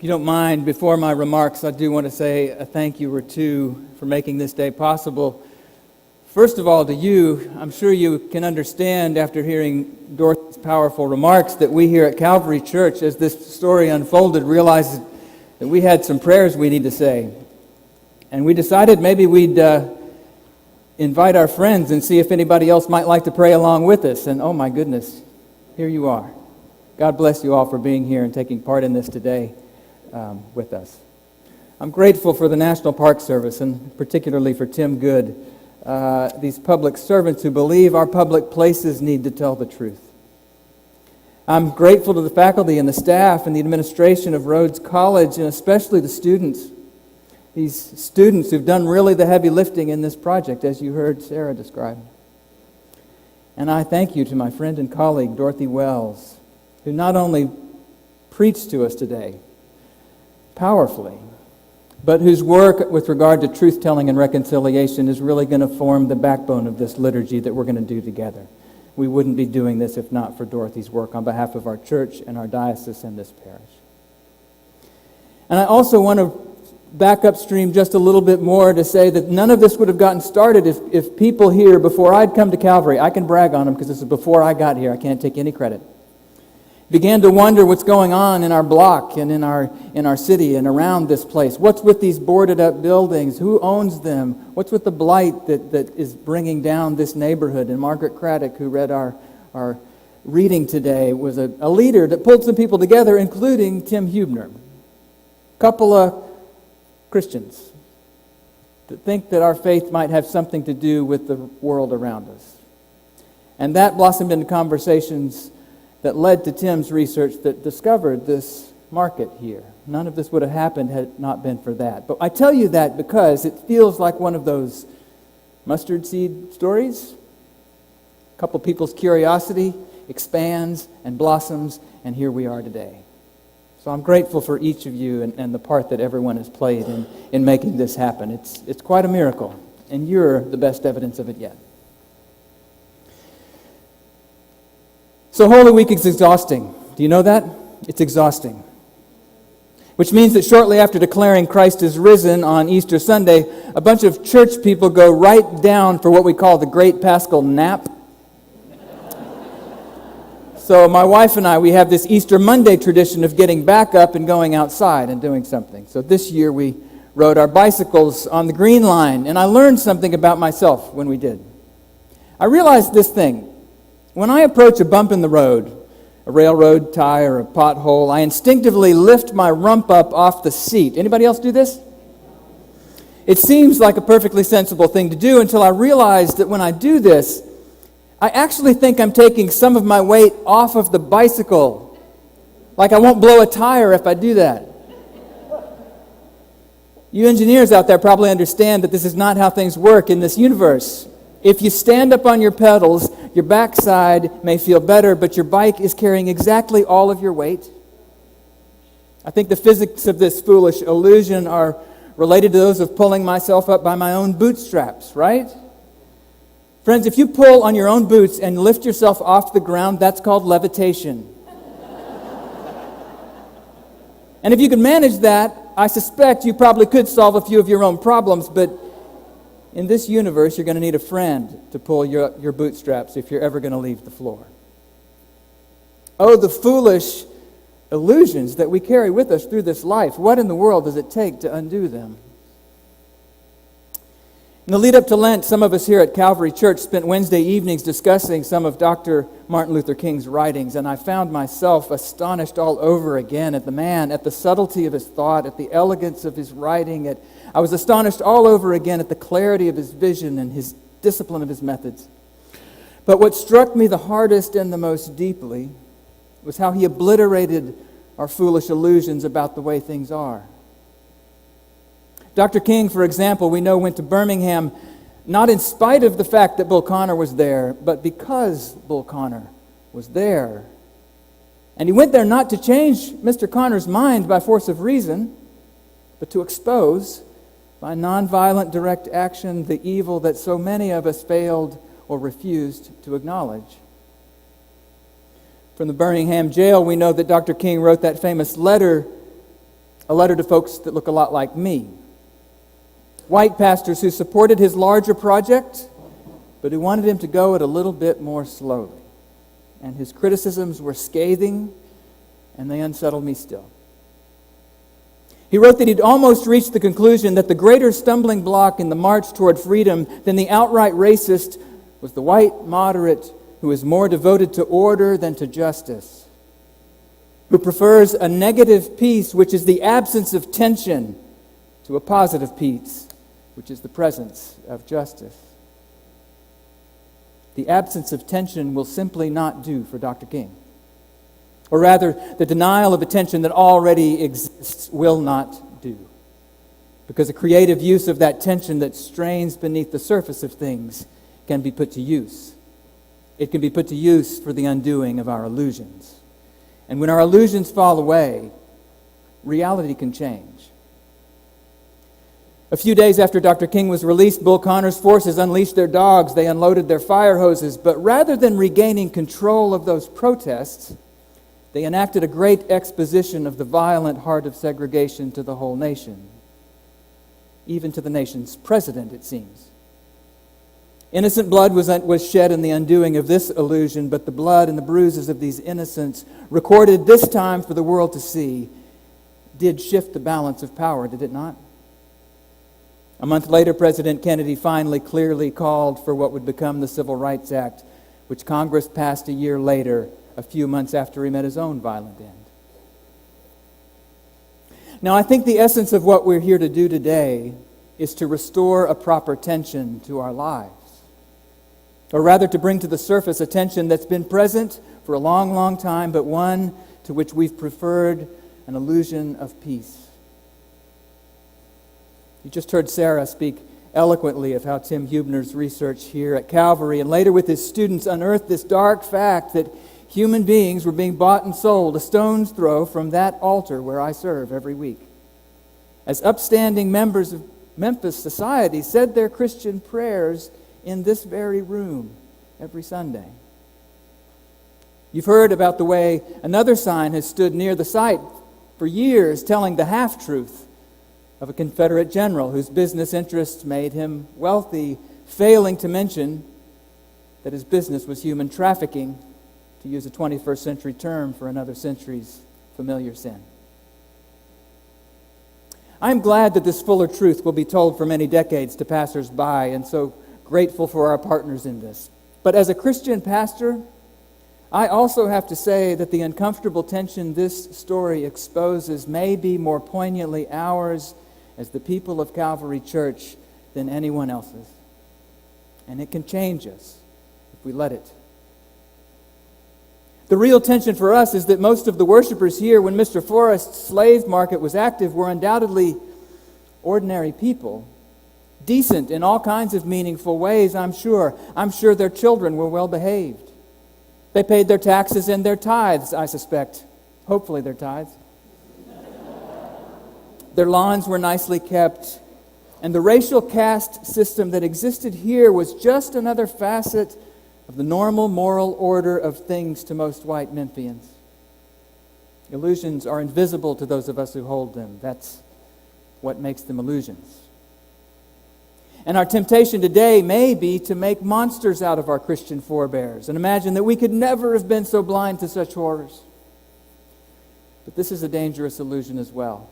If you don't mind, before my remarks, I do want to say a thank you or two for making this day possible. First of all, to you, I'm sure you can understand after hearing Dorothy's powerful remarks that we here at Calvary Church, as this story unfolded, realized that we had some prayers we need to say. And we decided maybe we'd invite our friends and see if anybody else might like to pray along with us. And oh my goodness, here you are. God bless you all for being here and taking part in this today with us. I'm grateful for the National Park Service and particularly for Tim Good, these public servants who believe our public places need to tell the truth. I'm grateful to the faculty and the staff and the administration of Rhodes College and especially the students. These students who've done really the heavy lifting in this project, as you heard Sarah describe. And I thank you to my friend and colleague, Dorothy Wells, who not only preached to us today powerfully, but whose work with regard to truth-telling and reconciliation is really going to form the backbone of this liturgy that we're going to do together. We wouldn't be doing this if not for Dorothy's work on behalf of our church and our diocese and this parish. And I also want to back upstream just a little bit more to say that none of this would have gotten started if people here, before I'd come to Calvary, I can brag on them because this is before I got here, I can't take any credit, began to wonder what's going on in our block and in our city and around this place. What's with these boarded up buildings? Who owns them? What's with the blight that is bringing down this neighborhood? And Margaret Craddock, who read our reading today, was a leader that pulled some people together, including Tim Hubner. A couple of Christians that think that our faith might have something to do with the world around us. And that blossomed into conversations that led to Tim's research that discovered this market here. None of this would have happened had it not been for that. But I tell you that because it feels like one of those mustard seed stories. A couple people's curiosity expands and blossoms, and here we are today. So I'm grateful for each of you and the part that everyone has played in making this happen. It's quite a miracle, and you're the best evidence of it yet. So Holy Week is exhausting. Do you know that? It's exhausting. Which means that shortly after declaring Christ is risen on Easter Sunday, a bunch of church people go right down for what we call the Great Paschal Nap. So my wife and I, we have this Easter Monday tradition of getting back up and going outside and doing something. So this year we rode our bicycles on the Green Line, and I learned something about myself when we did. I realized this thing. When I approach a bump in the road, a railroad tie or a pothole, I instinctively lift my rump up off the seat. Anybody else do this? It seems like a perfectly sensible thing to do until I realize that when I do this, I actually think I'm taking some of my weight off of the bicycle. Like I won't blow a tire if I do that. You engineers out there probably understand that this is not how things work in this universe. If you stand up on your pedals, your backside may feel better, but your bike is carrying exactly all of your weight. I think the physics of this foolish illusion are related to those of pulling myself up by my own bootstraps, right? Friends, if you pull on your own boots and lift yourself off the ground, that's called levitation. And if you can manage that, I suspect you probably could solve a few of your own problems, but in this universe, you're going to need a friend to pull your bootstraps if you're ever going to leave the floor. Oh, the foolish illusions that we carry with us through this life. What in the world does it take to undo them? In the lead up to Lent, some of us here at Calvary Church spent Wednesday evenings discussing some of Dr. Martin Luther King's writings, and I found myself astonished all over again at the man, at the subtlety of his thought, at the elegance of his writing. I was astonished all over again at the clarity of his vision and his discipline of his methods. But what struck me the hardest and the most deeply was how he obliterated our foolish illusions about the way things are. Dr. King, for example, we know went to Birmingham not in spite of the fact that Bull Connor was there, but because Bull Connor was there. And he went there not to change Mr. Connor's mind by force of reason, but to expose, by nonviolent direct action, the evil that so many of us failed or refused to acknowledge. From the Birmingham jail, we know that Dr. King wrote that famous letter a letter to folks that look a lot like me. White pastors who supported his larger project, but who wanted him to go at a little bit more slowly. And his criticisms were scathing, and they unsettled me still. He wrote that he'd almost reached the conclusion that the greater stumbling block in the march toward freedom than the outright racist was the white moderate who is more devoted to order than to justice, who prefers a negative peace, which is the absence of tension, to a positive peace, which is the presence of justice. The absence of tension will simply not do for Dr. King. Or rather, the denial of a tension that already exists will not do. Because a creative use of that tension that strains beneath the surface of things can be put to use. It can be put to use for the undoing of our illusions. And when our illusions fall away, reality can change. A few days after Dr. King was released, Bull Connor's forces unleashed their dogs. They unloaded their fire hoses. But rather than regaining control of those protests, they enacted a great exposition of the violent heart of segregation to the whole nation, even to the nation's president, it seems. Innocent blood was shed in the undoing of this illusion, but the blood and the bruises of these innocents, recorded this time for the world to see, did shift the balance of power, did it not? A month later, President Kennedy finally clearly called for what would become the Civil Rights Act, which Congress passed a year later, a few months after he met his own violent end. Now, I think the essence of what we're here to do today is to restore a proper tension to our lives. Or rather, to bring to the surface a tension that's been present for a long, long time, but one to which we've preferred an illusion of peace. You just heard Sarah speak eloquently of how Tim Huebner's research here at Calvary and later with his students unearthed this dark fact that human beings were being bought and sold a stone's throw from that altar where I serve every week. As upstanding members of Memphis society said their Christian prayers in this very room every Sunday. You've heard about the way another sign has stood near the site for years telling the half-truth of a Confederate general whose business interests made him wealthy, failing to mention that his business was human trafficking, to use a 21st century term for another century's familiar sin. I'm glad that this fuller truth will be told for many decades to passers-by, and so grateful for our partners in this. But as a Christian pastor, I also have to say that the uncomfortable tension this story exposes may be more poignantly ours as the people of Calvary Church than anyone else's. And it can change us if we let it. The real tension for us is that most of the worshipers here, when Mr. Forrest's slave market was active, were undoubtedly ordinary people, decent in all kinds of meaningful ways, I'm sure. I'm sure their children were well behaved. They paid their taxes and their tithes, I suspect. Hopefully their tithes. Their lawns were nicely kept. And the racial caste system that existed here was just another facet of the normal moral order of things to most white Memphians. Illusions are invisible to those of us who hold them. That's what makes them illusions. And our temptation today may be to make monsters out of our Christian forebears and imagine that we could never have been so blind to such horrors. But this is a dangerous illusion as well.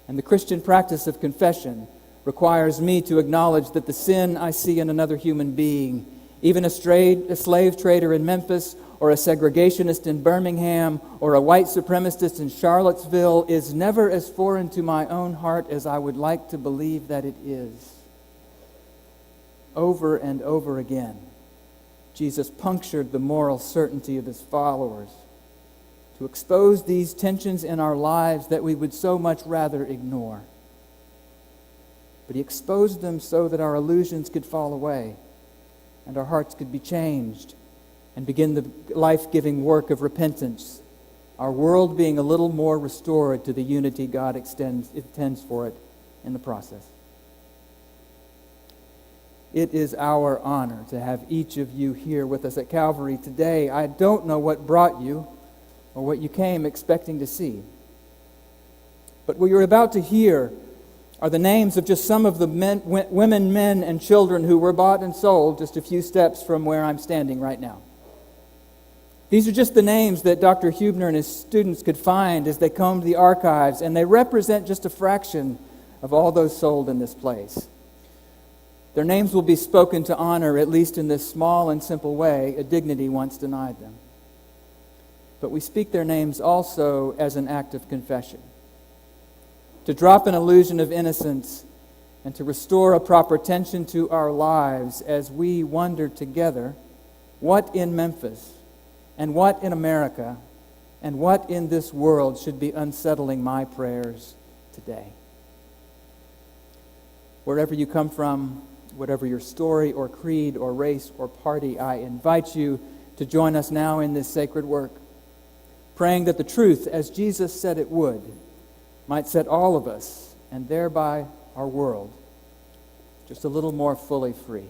And the Christian practice of confession requires me to acknowledge that the sin I see in another human being, even a slave trader in Memphis, or a segregationist in Birmingham, or a white supremacist in Charlottesville, is never as foreign to my own heart as I would like to believe that it is. Over and over again, Jesus punctured the moral certainty of his followers to expose these tensions in our lives that we would so much rather ignore. But he exposed them so that our illusions could fall away and our hearts could be changed and begin the life-giving work of repentance, our world being a little more restored to the unity God intends for it in the process. It is our honor to have each of you here with us at Calvary today. I don't know what brought you or what you came expecting to see. But what you're about to hear are the names of just some of the women, men, and children who were bought and sold just a few steps from where I'm standing right now. These are just the names that Dr. Hubner and his students could find as they combed the archives, and they represent just a fraction of all those sold in this place. Their names will be spoken to honor, at least in this small and simple way, a dignity once denied them. But we speak their names also as an act of confession, to drop an illusion of innocence and to restore a proper tension to our lives as we wonder together what in Memphis and what in America and what in this world should be unsettling my prayers today. Wherever you come from, whatever your story or creed or race or party, I invite you to join us now in this sacred work, praying that the truth, as Jesus said it would, might set all of us, and thereby our world, just a little more fully free.